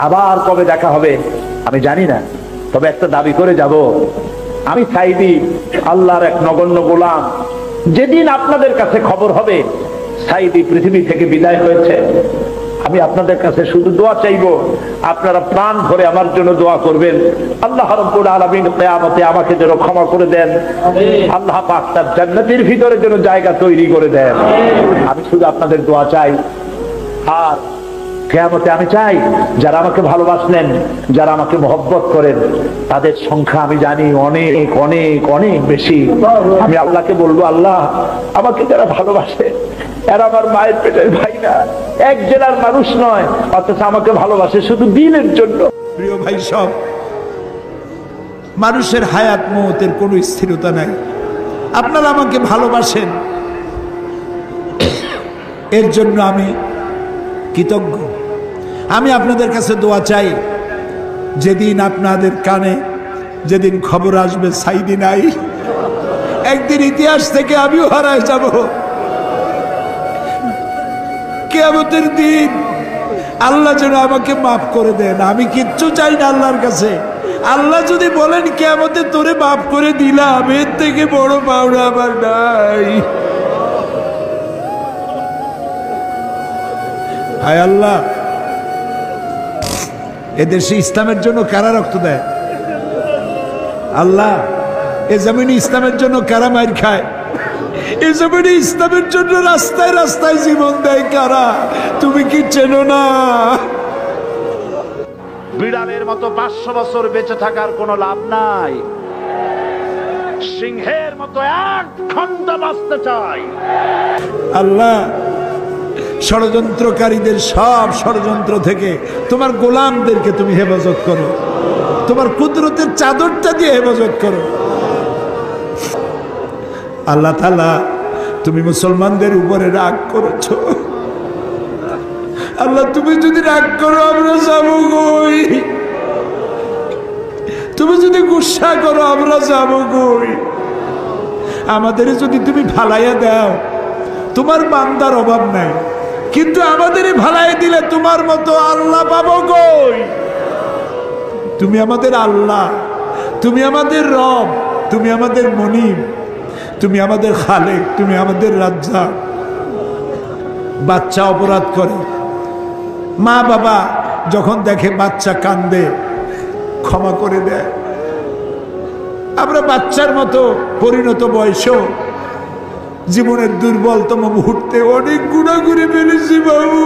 আবার কবে দেখা হবে আমি জানি না, তবে একটা দাবি করে যাব, আমি সাইদি আল্লাহর এক নগণ্য গোলাম। যেদিন আপনাদের কাছে খবর হবে সাইদি পৃথিবী থেকে বিদায় হয়েছে, আমি আপনাদের কাছে শুধু দোয়া চাইবো, আপনারা প্রাণ ভরে আমার জন্য দোয়া করবেন। আল্লাহ রাব্বুল আলামিন কিয়ামতে আমাকে যেন ক্ষমা করে দেন, আল্লাহ পাক তার জান্নাতের ভিতরে যেন জায়গা তৈরি করে দেন। আমি শুধু আপনাদের দোয়া চাই। আর কিয়ামতে আমি চাই যারা আমাকে ভালোবাসলেন, যারা আমাকে মহব্বত করেন, তাদের সংখ্যা আমি জানি অনেক অনেক অনেক বেশি। আমি আল্লাহকে বলবো, আল্লাহ আমাকে যারা ভালোবাসে এরা আমার মায়ের পেটের ভাই না, এক জেলার মানুষ নয়, অথচ আমাকে ভালোবাসে শুধু দিনের জন্য। প্রিয় ভাই, সব মানুষের হায়াত মওতের কোনো স্থিরতা নাই। আপনারা আমাকে ভালোবাসেন, এর জন্য আমি কৃতজ্ঞ। আমি আপনাদের কাছে দোয়া চাই, যেদিন আপনাদের কানে যেদিন খবর আসবে সাইদি নাই, একদিন ইতিহাস থেকে আমিও হারায় যাব। কিয়ামতের দিন আল্লাহ যেন আমাকে মাফ করে দেন। আমি কিচ্ছু চাই না আল্লাহর কাছে। আল্লাহ যদি বলেন কিয়ামতে তোরে মাফ করে দিলাম, এর থেকে বড় পাওনা আমার নাই। হায় আল্লাহ, এদেশে ইসলামের জন্য কারা রক্ত দেয়? আল্লাহ, এ জমিনে ইসলামের জন্য কারা মার খায়? এ জমিনে ইসলামের জন্য রাস্তায় রাস্তায় জীবন দেয় কারা? তুমি কি চেনো না? বিড়ালের মতো 500 বছর বেঁচে থাকার কোনো লাভ নাই, সিংহের মতো 1 ঘন্টা বাঁচতে চাই। আল্লাহ, ষড়যন্ত্রকারীদের সব ষড়যন্ত্র থেকে তোমার গোলামদেরকে তুমি হেফাজত করো, তোমার কুদরতের চাদরটা দিয়ে হেফাজত করো। আল্লাহ তাআলা, তুমি মুসলমানদের উপরে রাগ করেছো। আল্লাহ, তুমি যদি রাগ করো আমরা যাবো কই? তুমি যদি গুসা করো আমরা যাবো কই? আমাদের যদি তুমি ভালাইয়া দাও, তোমার বান্দার অভাব নাই, কিন্তু আমাদের ভালাই দিলে তোমার মতো আল্লাহ পাবো কই? তুমি আমাদের আল্লাহ, তুমি আমাদের রব, তুমি আমাদের মনিব, তুমি আমাদের খালেক, তুমি আমাদের রাজ্জাক। বাচ্চা অপরাধ করে, মা বাবা যখন দেখে বাচ্চা কান্দে ক্ষমা করে দেয়। আমরা বাচ্চার মতো পরিণত বয়সেও জীবনের দুর্বলতম মুহূর্তে অনেক গুনাহ করে ফেলেছি বাবু।